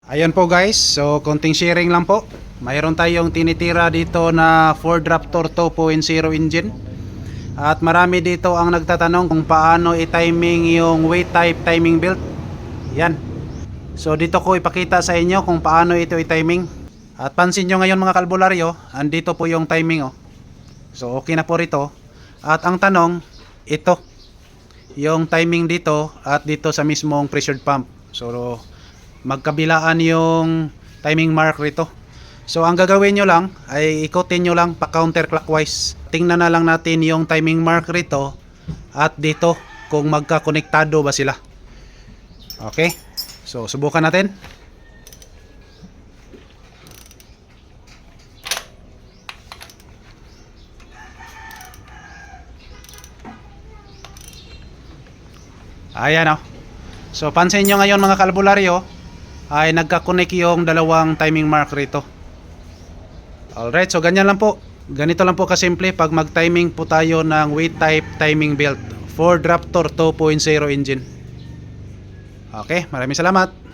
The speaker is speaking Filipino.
Ayan po guys, so konting sharing lang po. Mayroon tayong tinitira dito na Ford Raptor 2.0 engine. At marami dito ang nagtatanong kung paano i-timing yung weight type timing belt. Yan. So dito ko ipakita sa inyo kung paano ito i-timing. At pansin nyo ngayon mga kalbularyo, andito po yung timing oh. So okay na po rito. At ang tanong, ito yung timing dito at dito sa mismong pressured pump. So magkabilaan yung timing mark rito. So ang gagawin nyo lang ay ikutin nyo lang pa counterclockwise. Tingnan na lang natin yung timing mark rito at dito kung magkakonektado ba sila. Okay, so subukan natin. Ayan o. So pansin nyo ngayon mga kalbularyo ay nagkakonek yung dalawang timing mark rito. Alright, so ganyan lang po. Ganito lang po kasimple pag mag-timing po tayo ng weight type timing belt Ford Raptor 2.0 engine. Okay, maraming salamat.